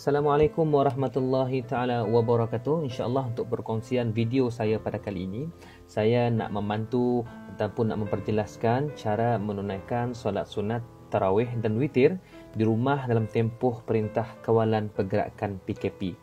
Assalamualaikum warahmatullahi ta'ala wabarakatuh. InsyaAllah untuk perkongsian video saya pada kali ini, saya nak membantu ataupun nak memperjelaskan cara menunaikan solat sunat tarawih dan witir di rumah dalam tempoh perintah kawalan pergerakan PKP.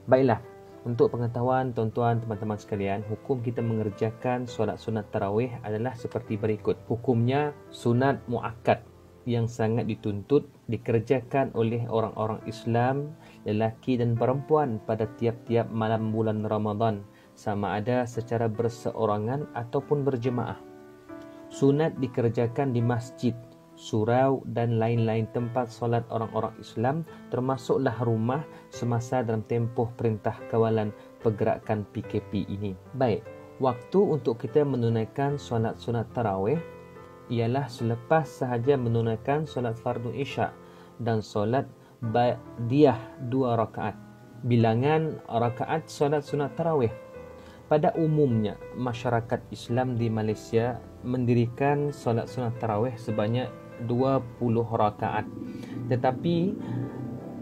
Baiklah, untuk pengetahuan tuan-tuan teman-teman sekalian, hukum kita mengerjakan solat sunat tarawih adalah seperti berikut. Hukumnya sunat muakkad yang sangat dituntut dikerjakan oleh orang-orang Islam, lelaki dan perempuan pada tiap-tiap malam bulan Ramadan, sama ada secara berseorangan ataupun berjemaah. Sunat dikerjakan di masjid, surau dan lain-lain tempat solat orang-orang Islam, termasuklah rumah semasa dalam tempoh perintah kawalan pergerakan PKP ini. Baik, waktu untuk kita menunaikan solat sunat tarawih ialah selepas sahaja menunaikan solat fardu isya dan solat ba'diyah 2 rakaat. Bilangan rakaat solat sunat tarawih. Pada umumnya, masyarakat Islam di Malaysia mendirikan solat sunat tarawih sebanyak 20 rakaat. Tetapi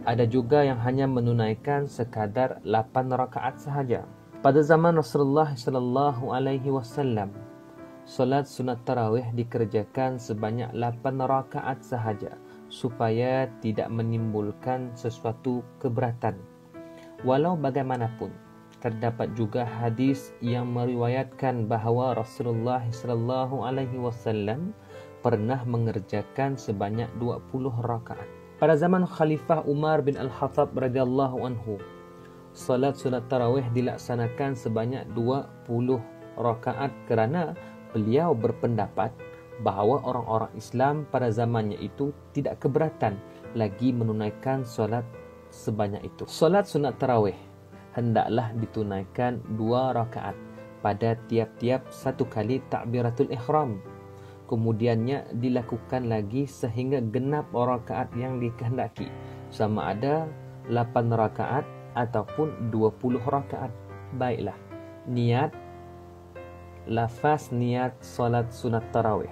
ada juga yang hanya menunaikan sekadar 8 rakaat sahaja. Pada zaman Rasulullah sallallahu alaihi wasallam, solat sunat tarawih dikerjakan sebanyak 8 rakaat sahaja supaya tidak menimbulkan sesuatu keberatan. Walau bagaimanapun, terdapat juga hadis yang meriwayatkan bahawa Rasulullah sallallahu alaihi wasallam pernah mengerjakan sebanyak 20 rakaat. Pada zaman Khalifah Umar bin Al-Khattab radhiyallahu anhu, solat sunat tarawih dilaksanakan sebanyak 20 rakaat kerana beliau berpendapat bahawa orang-orang Islam pada zamannya itu tidak keberatan lagi menunaikan solat sebanyak itu. Solat sunat tarawih hendaklah ditunaikan 2 rakaat pada tiap-tiap satu kali takbiratul ihram. Kemudiannya dilakukan lagi sehingga genap rakaat yang dikehendaki, sama ada 8 rakaat ataupun 20 rakaat. Baiklah, niat lafaz niat solat sunat tarawih.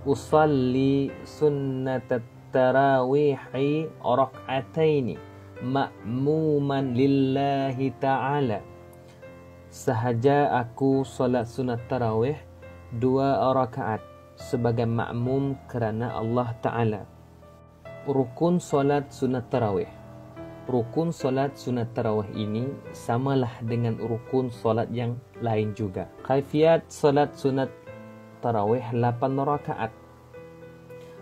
Usalli sunnatat tarawihi rak'ataini ma'muman lillahi ta'ala. Sahaja aku solat sunat tarawih 2 rakaat sebagai makmum kerana Allah Ta'ala. Rukun solat sunat tarawih. Rukun solat sunat tarawih ini samalah dengan rukun solat yang lain juga. Kaifiat solat sunat tarawih 8 rakaat.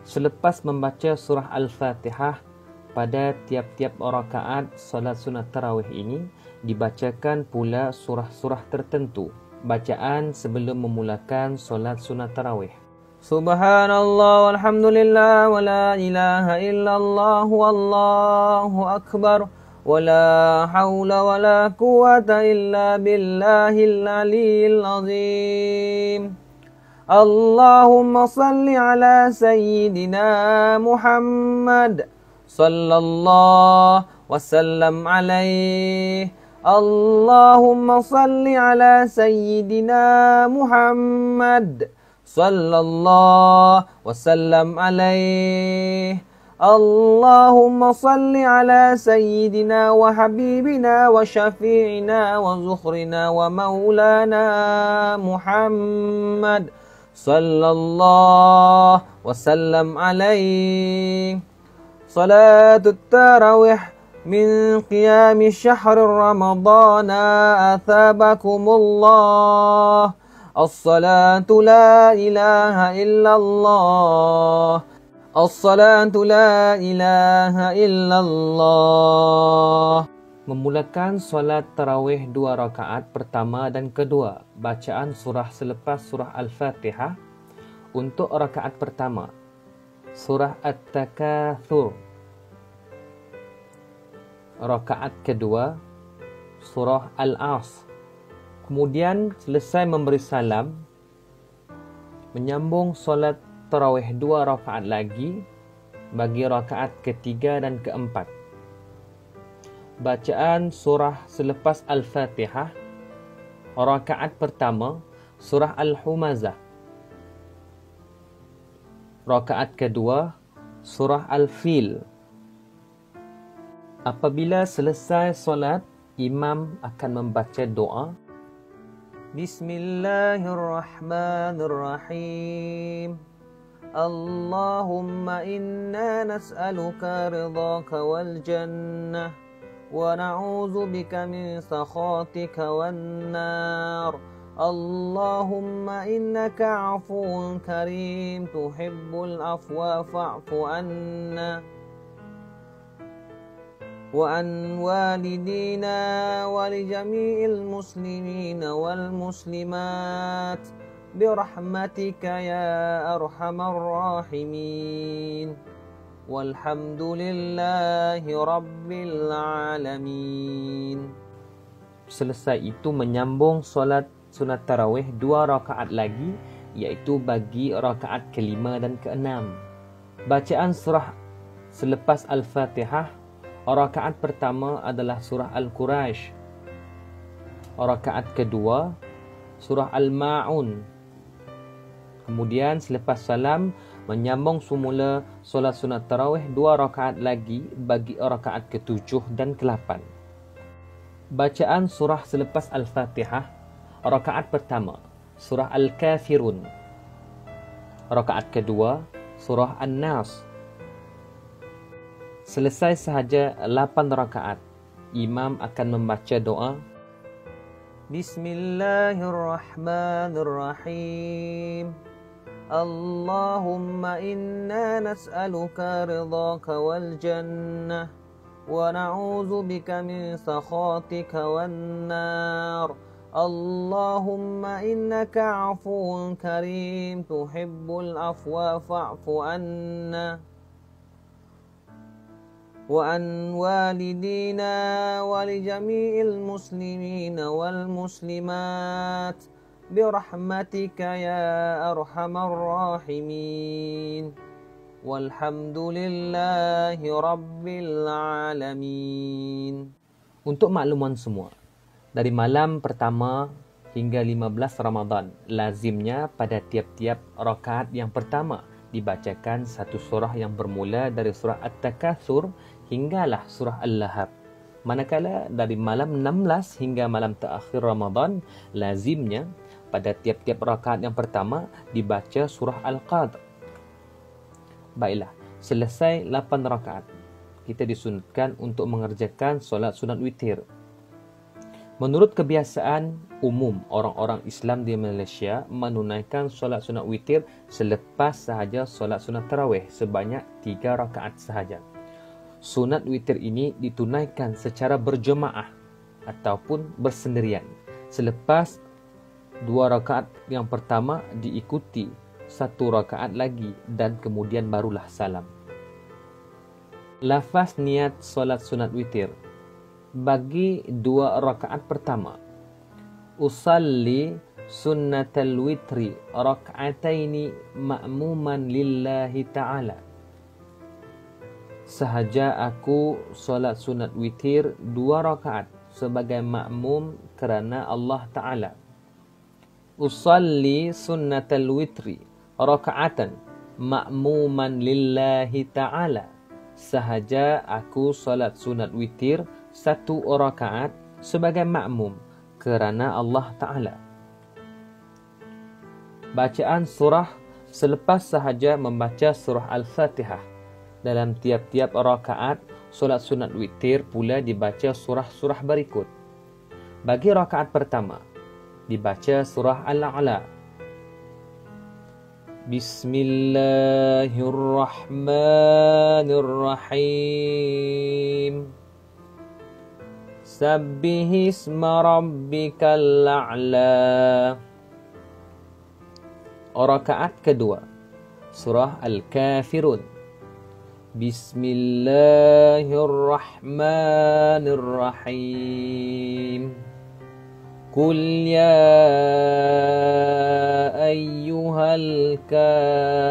Selepas membaca surah Al-Fatihah pada tiap-tiap rakaat solat sunat tarawih ini, dibacakan pula surah-surah tertentu. Bacaan sebelum memulakan solat sunat tarawih. Subhanallah walhamdulillah wa la ilaha illallah wallahu akbar wa la hawla wa la quwata illa billahil aliyyil azim. Allahumma salli ala sayyidina Muhammad sallallahu wasallam alaihi. Allahumma salli ala sayyidina Muhammad sallallahu wasallam alaihi. Allahumma salli ala sayyidina wa habibina wa syafi'ina wa zukhrina wa maulana Muhammad sallallahu wasallam alaihi. Salatut tarawih min qiyami syahr Ramadan athabakumullah. As-salatu la ilaha illallah. As-salatu la ilaha illallah. Memulakan solat tarawih 2 rakaat pertama dan kedua, bacaan surah selepas surah Al-Fatihah. Untuk rakaat pertama, surah At-Takatsur. Rakaat kedua, surah Al-As. Kemudian selesai memberi salam, menyambung solat tarawih 2 rakaat lagi bagi rakaat ketiga dan keempat. Bacaan surah selepas Al-Fatihah. Rakaat pertama, surah Al-Humazah. Rakaat kedua, surah Al-Fil. Apabila selesai solat, imam akan membaca doa. Bismillahirrahmanirrahim. Allahumma inna nas'aluka ridhaka wal jannah wa na'udzu bika min sakhatika wan nar. Allahumma innaka 'afuwun karim tuhibbul afwa fa'fu anna wa an walidina wa li jami'il muslimina wal muslimat birahmatika ya arhamar rahimin walhamdulillahi rabbil alamin. Selesai itu menyambung solat sunat tarawih 2 rakaat lagi, iaitu bagi rakaat kelima dan keenam. Bacaan surah selepas Al-Fatihah, rakaat pertama adalah surah Al-Quraisy. Rakaat kedua surah Al-Ma'un. Kemudian selepas salam menyambung semula solat sunat tarawih 2 rakaat lagi bagi rakaat ke-7 dan ke-8. Bacaan surah selepas Al-Fatihah, rakaat pertama surah Al-Kafirun. Rakaat kedua surah An-Nas. Selesai sahaja 8 rakaat, imam akan membaca doa. Bismillahirrahmanirrahim. Allahumma inna nas'aluka ridhaka wal jannah wa na'udzu bika min sakhatika wan nar. Allahumma innaka 'afuwun karim tuhibbul afwa fa'fu anna wa an walidina wa li jami'il muslimina wal muslimat birahmatika ya arhamar rahimin walhamdulillahi rabbil alamin. Untuk makluman semua, dari malam pertama hingga 15 Ramadan, lazimnya pada tiap-tiap rakaat yang pertama dibacakan satu surah yang bermula dari surah At-Takatsur hinggalah surah Al-Lahab. Manakala dari malam 16 hingga malam terakhir Ramadan, lazimnya pada tiap-tiap rakaat yang pertama dibaca surah Al-Qadr. Baiklah, selesai 8 rakaat, kita disunatkan untuk mengerjakan solat sunat witir. Menurut kebiasaan umum orang-orang Islam di Malaysia menunaikan solat sunat witir selepas sahaja solat sunat tarawih sebanyak 3 rakaat sahaja. Sunat witir ini ditunaikan secara berjemaah ataupun bersendirian. Selepas 2 rakaat yang pertama diikuti 1 rakaat lagi dan kemudian barulah salam. Lafaz niat solat sunat witir. Bagi 2 rakaat pertama, usalli sunnatal witri rak'ataini ma'muman lillahi ta'ala. Sahaja aku solat sunat witir 2 rakaat sebagai makmum kerana Allah Ta'ala. Usalli sunnatal witri raka'atan ma'muman lillahi ta'ala. Sahaja aku solat sunat witir 1 rakaat sebagai makmum kerana Allah Ta'ala. Bacaan surah selepas sahaja membaca surah Al-Fatihah. Dalam tiap-tiap rakaat solat sunat witir pula dibaca surah-surah berikut. Bagi rakaat pertama dibaca surah Al-A'la. Bismillahirrahmanirrahim. Sabbihisma rabbikal a'la. Rakaat kedua surah Al-Kafirun. Bismillahirrahmanirrahim. Qul ya ayyuhal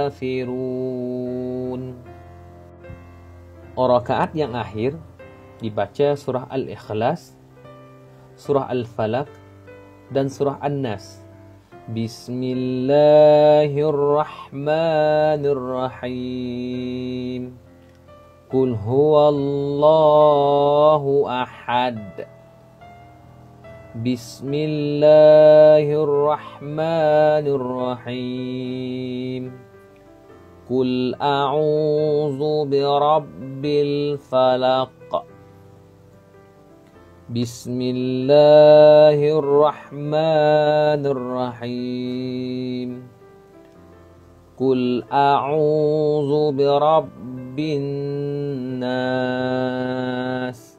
kafirun. Rakaat yang akhir dibaca surah Al-Ikhlas, surah Al-Falaq dan surah An-Nas. Bismillahirrahmanirrahim. Qul huwallahu ahad. Bismillahirrahmanirrahim. Qul a'udzu birabbil falaq. Bismillahirrahmanirrahim. Qul a'udzu birabbin nas.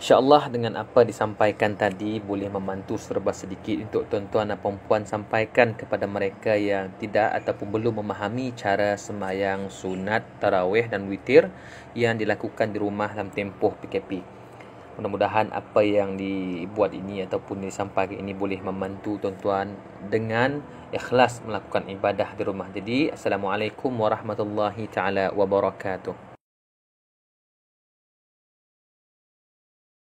InsyaAllah dengan apa disampaikan tadi boleh membantu serba sedikit untuk tuan-tuan dan puan-puan sampaikan kepada mereka yang tidak ataupun belum memahami cara sembahyang sunat, tarawih dan witir yang dilakukan di rumah dalam tempoh PKP. Mudah-mudahan apa yang dibuat ini ataupun disampaikan ini boleh membantu tuan-tuan dengan ikhlas melakukan ibadah di rumah. Jadi, Assalamualaikum warahmatullahi taala wabarakatuh.